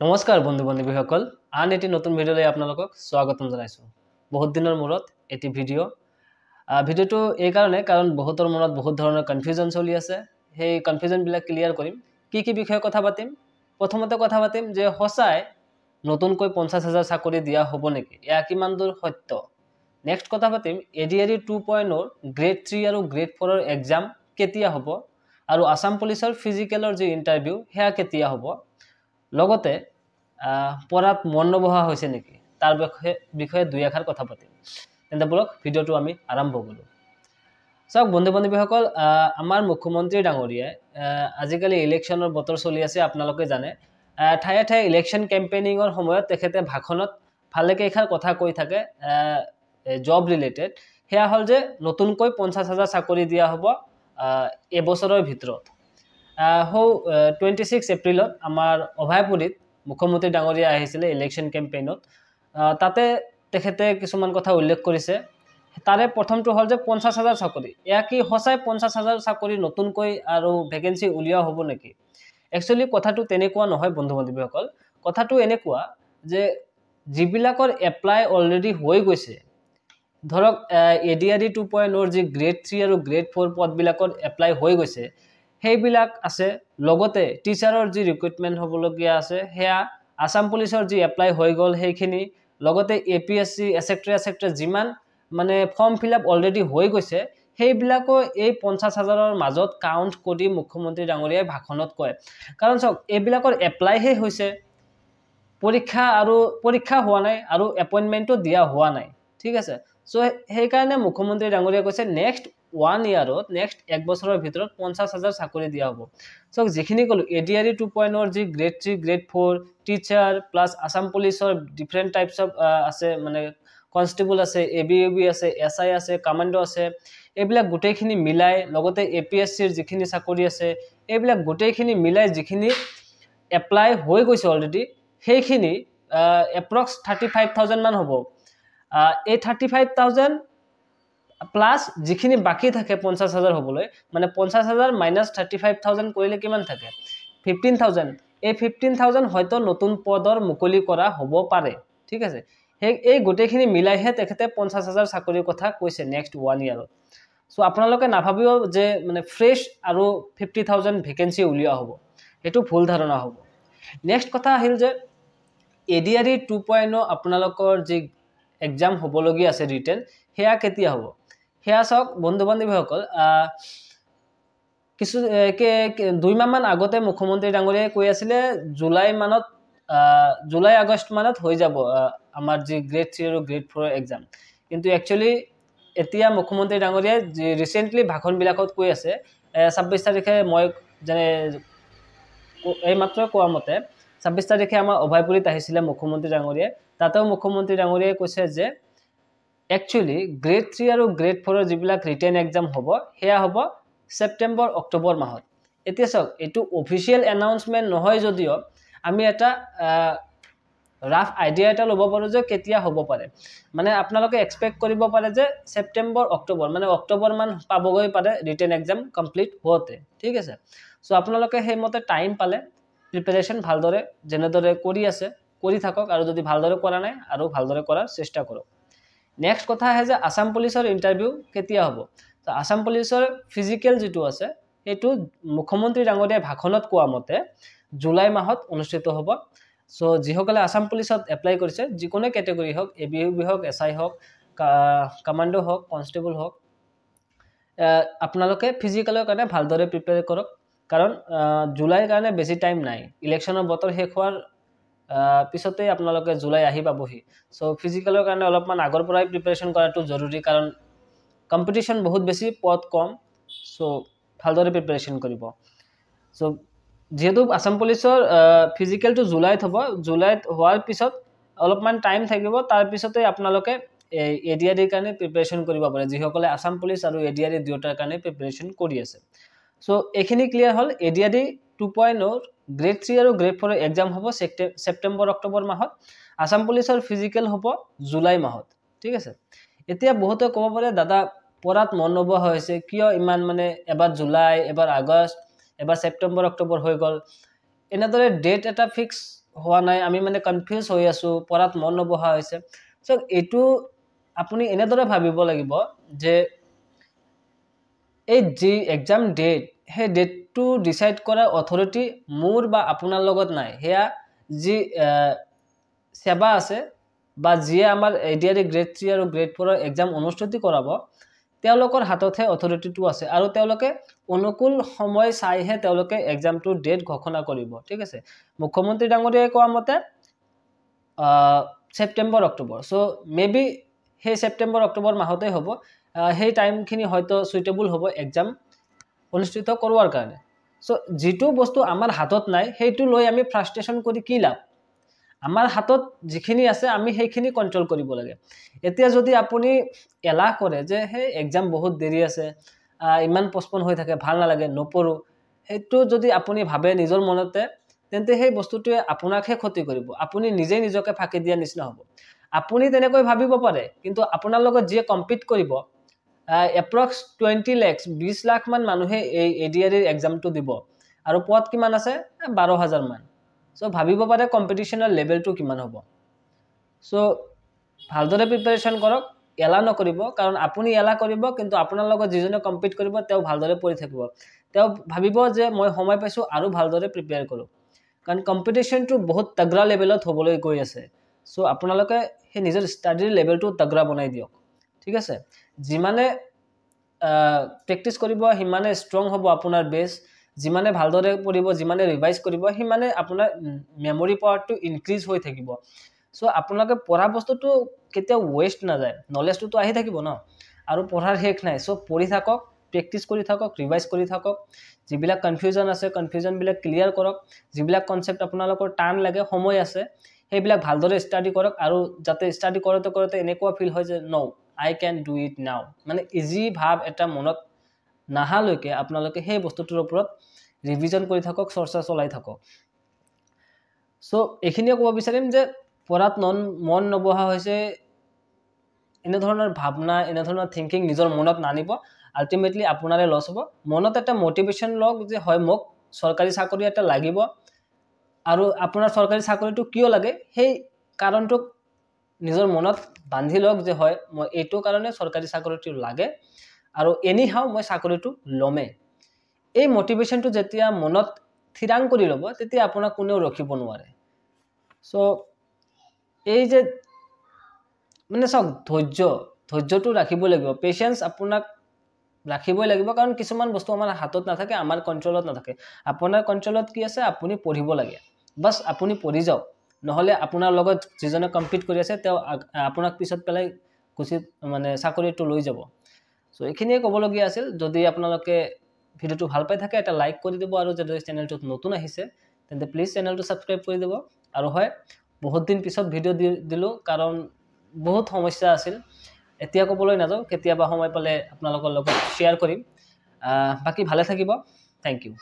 নমস্কাৰ বন্ধু বান্ধৱীসকল আন এটি নতুন ভিডিঅ'লৈ আপোনালোকক স্বাগতম জনাইছোঁ বহুত দিনৰ মূৰত এটি ভিডিঅ'টো এই কাৰণ বহুতৰ মনত বহুত ধৰণৰ কনফিউজন চলি আছে সেই কনফিউজন বিলাক ক্লিয়াৰ কৰিম কি বিষয়ে কথা পাতিম প্ৰথমতে কথা পাতিম যে হসাই নতুনকৈ ৫০,০০০ চাকৰি দিয়া হ'ব নেকি ইয়া কিমান দূৰ সত্য নেক্সট কথা পাতিম এডিআৰই 2.0 ৰ গ্ৰেড 3 আৰু গ্ৰেড 4 ৰ এক্সাম কেতিয়া হ'ব আৰু আসাম পুলিচৰ ফিজিকেলৰ যে ইন্টাৰভিউ হেয়া কেতিয়া হ'ব লগতে পঢ়াত মন নবহা হৈছে নেকি তাৰ বিষয়ে দুই এষাৰ কথা পাতিম তেন্তে বলক ভিডিঅ'টো আমি আৰম্ভ কৰোঁ সব বন্ধু বান্ধৱীসকল আমাৰ মুখ্যমন্ত্ৰী ডাঙৰীয়াই আজিকালি ইলেকশ্যনৰ বতৰ চলি আছে আপোনালোকে জানে ঠায়ে ঠায়ে ইলেকশ্যন কেম্পেইনিঙৰ সময়ত তেখেতে ভাষণত ভালেকে এখাৰ কথা কৈ থাকে জব ৰিলেটেড হেয়া হল যে নতুনকৈ ৫০,০০০ চাকৰি দিয়া হ'ব এবছৰৰ ভিতৰত 26 এপ্ৰিলত আমাৰ অভয়পুৰীত মুখ্যমন্ত্ৰী ডাঙৰীয়া আহিছিলে ইলেকশ্যন কেম্পেইনত তাতে তেখেতে কিছুমান কথা উল্লেখ কৰিছে তাৰে প্ৰথমটো হল যে ৫০,০০০ চাকৰি এয়া কি হসাই ৫০,০০০ চাকৰি নতুনকৈ আৰু ভেকেন্সি উলিয়া হ'ব নেকি একচুয়ালি কথাটো তেনেকুৱা নহয় বন্ধু বান্ধৱীসকল কথাটো এনেকুৱা যে যিবিলাকৰ এপ্লাই অলৰেডি হৈ গৈছে ধৰক এডিআৰই 2.0 ৰ যি গ্ৰেড 3 আৰু গ্ৰেড 4 পদবিলাকৰ এপ্লাই হৈ গৈছে সেইবিলাক আছে লগতে টিচাৰৰ যি ৰিক্ৰুটমেন্ট হ'বলগীয়া আছে হেয়া আসাম পুলিচৰ যি এপ্লাই হৈ গল সেইখিনি লগতে এপিএসসি এসেক্ট্ৰা যিমান মানে ফৰ্ম ফিলআপ অলৰেডি হৈ গৈছে সেইবিলাকো এই ৫০,০০০ ৰ মাজত কাউন্ট কৰি মুখ্যমন্ত্ৰী ডাঙৰীয়াই ভাষণত কয় কাৰণ সক এইবিলাকৰ এপ্লাই হে হৈছে পৰীক্ষা হোৱা নাই আৰু এপইন্টমেন্টও দিয়া হোৱা নাই ঠিক আছে সো সেই কাৰণে মুখ্যমন্ত্ৰী ডাঙৰীয়া কৈছে নেক্সট 1 ইয়াৰত নেক্সট এক বছৰৰ ভিতৰত ৫০,০০০ চাকৰি দিয়া হ'ব সো যিখিনি কলো এডিআৰই 2.0 ৰ যি grade 3 grade 4 teacher plus Assam পুলিচৰ ডিফাৰেন্ট টাইপস অফ আছে মানে কনস্টেবল আছে এবিএবি আছে এসআই আছে কমান্ডো আছে এইবিলাক গোটেইখিনি মিলাই লগতে এপিএসসিৰ যিখিনি চাকৰি আছে এইবিলাক গোটেইখিনি মিলাই যিখিনি এপ্লাই হৈ গৈছে অলৰেডি সেইখিনি এপ্ৰক্স 35,000 মান হ'ব এই 35,000 প্লাস যিখিনি বাকি থাকে ৫০,০০০ হ'বলৈ মানে ৫০,০০০ মাইনাস 35,000 কৰিলে কিমান থাকে 15,000 এই 15,000 হয়তো নতুন পদৰ মুকলি কৰা হ'ব পাৰে ঠিক আছে এই গোটেইখিনি মিলাইহে তেখেতে ৫০,০০০ চাকৰিৰ কথা কৈছে নেক্সট 1 ইয়াৰত সো আপোনালোকে নাভাবিব যে মানে ফ্ৰেশ আৰু 50,000 ভেকেন্সি উলিয়া হ'ব এটো ভুল ধাৰণা হ'ব নেক্সট কথা আহিল যে এডিআৰই 2.0 আপোনালোকৰ যি এক্সাম হ'বলগীয়া আছে ৰিটেন হেয়া কেতিয়া হ'ব হেয়া সক বন্ধু বান্ধৱীসকল কিছু 2 মাহ মান আগতে মুখ্যমন্ত্ৰী ডাঙৰীয়াই কৈ আছিল জুলাই আগষ্ট মানত হৈ যাব আমাৰ যি গ্ৰেড 3 আৰু গ্ৰেড 4 এক্সাম কিন্তু একচুয়ালি এতিয়া মুখ্যমন্ত্ৰী ডাঙৰীয়াই ৰিসেন্টলি ভাষণ বিলাকত কৈ আছে 26 তাৰিখে মই জানে এই মাত্ৰ কোৱা মতে 26 তাৰিখে আমাৰ অভয়পুৰীত আহিছিল মুখ্যমন্ত্ৰী ডাঙৰীয়াই তাতেও মুখ্যমন্ত্ৰী ডাঙৰীয়াই কৈছে যে একচুয়ালি গ্ৰেড 3 আৰু গ্ৰেড 4 ৰ যিবিলাক ৰিটেন এক্সাম হ'ব হেয়া হ'ব সেপ্টেম্বৰ অক্টোবৰ মাহত এতিয়া সক এটো অফিশিয়াল এনাউন্সমেন্ট নহয় যদিও আমি এটা ৰাফ আইডিয়া এটা ল'ব পাৰো যে কেতিয়া হ'ব পাৰে মানে আপোনালোকে এক্সপেক্ট কৰিব পাৰে যে সেপ্টেম্বৰ অক্টোবৰ মানে অক্টোবৰ মান পাবগৈ পাৰে ৰিটেন এক্সাম কমপ্লিট হোতে ঠিক আছে সো আপোনালোকে সেই মতে টাইম পালে প্ৰিপাৰেচন ভালদৰে জেনেদৰে কৰি থাকক আৰু যদি ভালদৰে কৰা নাই আৰু ভালদৰে কৰাৰ চেষ্টা কৰক নেক্সট কথা আছে যে আসাম পুলিচৰ ইন্টাৰভিউ কেতিয়া হ'ব তো আসাম পুলিচৰ ফিজিক্যাল যেটো আছে এটো মুখ্যমন্ত্ৰী ডাঙৰীয়া ভাষণত কোৱা মতে জুলাই মাহত অনুষ্ঠিত হ'ব সো যিসকলে আসাম পুলিচত এপ্লাই কৰিছে যিকোনো ক্যাটাগৰী হওক এবিইউবি হওক এসআই হওক কমান্ডো হওক কনস্টেবল হওক আপোনালোকে ফিজিক্যালৰ কাৰণে ভালদৰে প্ৰিপেয়াৰ কৰক কাৰণ জুলাইৰ কাৰণে বেছি টাইম নাই ইলেকশ্যনৰ বতৰ শেষ হোৱাৰ পিছতে আপোনালোকে জুলাই আহি পাবহি সো ফিজিক্যালৰ কাৰণে অলপমান আগৰ পৰাই প্ৰিপাৰেচন কৰাটো জৰুৰী কাৰণ কম্পিটিশন বহুত বেছি পদ কম সো ভালদৰে প্ৰিপাৰেচন কৰিব সো যেহেতু আসাম পুলিচৰ ফিজিক্যালটো জুলাইত হ'ব জুলাইত হোৱাৰ পিছত অলপমান টাইম থাকিব তাৰ পিছতে আপোনালোকে এডিআৰই কাৰণে প্ৰিপাৰেচন কৰিব পাৰে যিসকলে আসাম পুলিচ আৰু এডিআৰই দুটাৰ কাৰণে প্ৰিপাৰেচন কৰি আছে সো এখিনি ক্লিয়াৰ হল এডিআৰই 2.0 গ্ৰেড 3 আৰু গ্ৰেড 4 এক্সাম হ'ব সেপ্টেম্বৰ অক্টোবৰ মাহত আসাম পুলিচৰ ফিজিক্যাল হ'ব জুলাই মাহত ঠিক আছে এতিয়া বহুতে ক'ব পাৰে দাদা পঢ়াত মন নবহা হৈছে কিয় ইমান মানে এবাৰ জুলাই এবাৰ আগষ্ট এবাৰ সেপ্টেম্বৰ অক্টোবৰ হৈ গল এনেদৰে ডেট এটা ফিক্স হোৱা নাই আমি মানে কনফিউজ হৈ আছো পঢ়াত মন নবহা হৈছে সো এটো আপুনি এনেদৰে ভাবিব লাগিব যে এই যি এক্সাম ডেট হে ডেটটো ডিসাইড কৰা অথৰিটি মোৰ বা আপোনাৰ লগত নাই হেয়া যি সেৱা আছে বা যিয়ে আমাৰ এডিআৰই গ্ৰেড 3 আৰু গ্ৰেড 4 ৰ এক্সাম অনুষ্ঠিত কৰাব তেওঁলোকৰ হাততহে অথৰিটিটো আছে আৰু তেওঁলোকে অনুকূল সময় চাইহে তেওঁলোকে এক্সামটোৰ ডেট ঘোষণা কৰিব ঠিক আছে মুখ্যমন্ত্ৰী ডাঙৰীয়াই কোৱা মতে সেপ্টেম্বৰ অক্টোবৰ সো মেবি হে সেপ্টেম্বৰ অক্টোবৰ মাহতে হ'ব হে টাইমখিনি হয়তো সুইটেবল হ'ব এক্সাম অনুষ্ঠিত কৰোৱাৰ কাৰণে সো যেটো বস্তু আমাৰ হাতত নাই হেইটো লৈ আমি ফ্ৰাষ্ট্ৰেচন কৰি কি লাভ আমাৰ হাতত যিখিনি আছে আমি হেইখিনি কন্ট্ৰোল কৰিব লাগে এতিয়া যদি আপুনি এলাহ কৰে যে হে এক্সাম বহুত দেৰি আছে ইমান পোষ্টপন হৈ থাকে ভাল নালাগে নপঢ়ো হেইটো যদি আপুনি ভাবে নিজৰ মনতে তেন্তে সেই বস্তুটোৱে আপোনাকহে ক্ষতি কৰিব আপুনি নিজে নিজকে ফাকি দিয়া নিচিনা হ'ব আপুনি তেনেকৈ ভাবিব পাৰে কিন্তু আপোনাৰ লগত যে কম্পিট কৰিব এপ্ৰক্স 20 লাখ 20 লাখ মান মানুহে এই এডিআৰই এক্সামটো দিব আৰু পদ কিমান আছে 12000 মান সো ভাবিব পাৰে কম্পিটিশনৰ লেভেলটো কিমান হ'ব সো ভালদৰে প্ৰিপাৰেচন কৰক এলা নকৰিব কাৰণ আপুনি এলা কৰিব কিন্তু আপোনাৰ লগত যিজনে কম্পিট কৰিব তেও ভালদৰে পঢ়ি থাকিব তেও ভাবিব যে মই সময় পাইছো আৰু ভালদৰে প্ৰিপেয়াৰ কৰো কাৰণ কম্পিটিশনটো বহুত তগৰা লেভেলত হ'বলৈ গৈ আছে সো আপোনালোকে হে নিজৰ ষ্টাডিৰ লেভেলটো তগৰা বনাই দিয়ক ঠিক আছে যিমানে প্ৰেক্টিস কৰিব হিমানে ষ্ট্ৰং হ'ব আপোনাৰ বেস যিমানে ভালদৰে পঢ়িব যিমানে ৰিভাইজ কৰিব হিমানে আপোনাৰ মেমৰি পাৱাৰটো ইনক্ৰিজ হৈ থাকিব সো আপোনালোকে পঢ়া বস্তুটো কেতিয়া ওয়েস্ট না যায় নলেজটো তো আহি থাকিব ন আৰু পঢ়াৰ হেক নাই সো পঢ়ি থাকক প্ৰেক্টিস কৰি থাকক ৰিভাইজ কৰি থাকক যিবিলাক কনফিউজন আছে কনফিউজন বিলাক ক্লিয়াৰ কৰক যিবিলাক কনসেপ্ট আপোনালোকৰ টান লাগে সময় আছে হেবিলাক ভালদৰে ষ্টাডি কৰক আৰু যাতে ষ্টাডি কৰোতে কৰোতে এনেকুৱা ফিল হয় যে নো আই ক্যান ডু ইট নাও মানে ইজি ভাব এটা মনত নাহালৈকে আপোনালোকে সেই বস্তুটোৰ ওপৰত ৰিভিজন কৰি থাকক চৰ্চা চলাই থাকক সো এখিনিয়ে ক'ব বিচাৰিম যে পঢ়াত মন নবহা হৈছে এনে ধৰণৰ ভাবনা এনে ধৰণৰ থিংকিং নিজৰ মনত নানিব আলটিমেটলি আপোনাৰে লছ হ'ব মনত এটা মোটিভেশন লওক যে হয় মোক সৰকাৰি চাকৰি এটা লাগিব আৰু আপোনাৰ সৰকাৰি চাকৰিটো কিয় লাগে সেই কাৰণটো নিজৰ মনত বান্ধি লওক যে হয় মই এইটো কাৰণে সৰকাৰি চাকৰিটো লাগে আৰু এনি হাউ মই চাকৰিটো লমে এই মোটিভেশনটো যেতিয়া মনত থিৰাং কৰি ল'ব তেতিয়া আপোনাক কোনেও ৰখিব নোৱাৰে সো এই যে মানে সব ধৈৰ্যটো ৰাখিব লাগিব পেশেন্স আপোনাক ৰাখিবই লাগিব কাৰণ কিছুমান বস্তু আমাৰ হাতত নাথাকে আমাৰ কন্ট্ৰোলত নাথাকে আপোনাৰ কন্ট্ৰোলত কি আছে আপুনি পঢ়িব লাগে বাস আপুনি পঢ়ি যাওক নহলে আপোনাৰ লগত যিজনে কম্পিট কৰি আছে তেও আপোনাক পিছত পেলাই কুছি মানে চাকৰিটো লৈ যাব সো এখিনিয়ে ক'বলগীয়া আছিল যদি আপোনালোকে ভিডিওটো ভাল পাই থাকে এটা লাইক কৰি দিব আৰু যদি চেনেলটোত নতুন আহিছে তেন্তে প্লিজ চেনেলটো সাবস্ক্ৰাইব কৰি দিব আৰু হয় বহুত দিন পিছত ভিডিও দিলো কাৰণ বহুত সমস্যা আছিল এতিয়া ক'বলৈ নাযাও কেতিয়াবা সময় পালে আপোনালোকৰ লগত শেয়াৰ কৰিম বাকি ভালে থাকিব থ্যাংক ইউ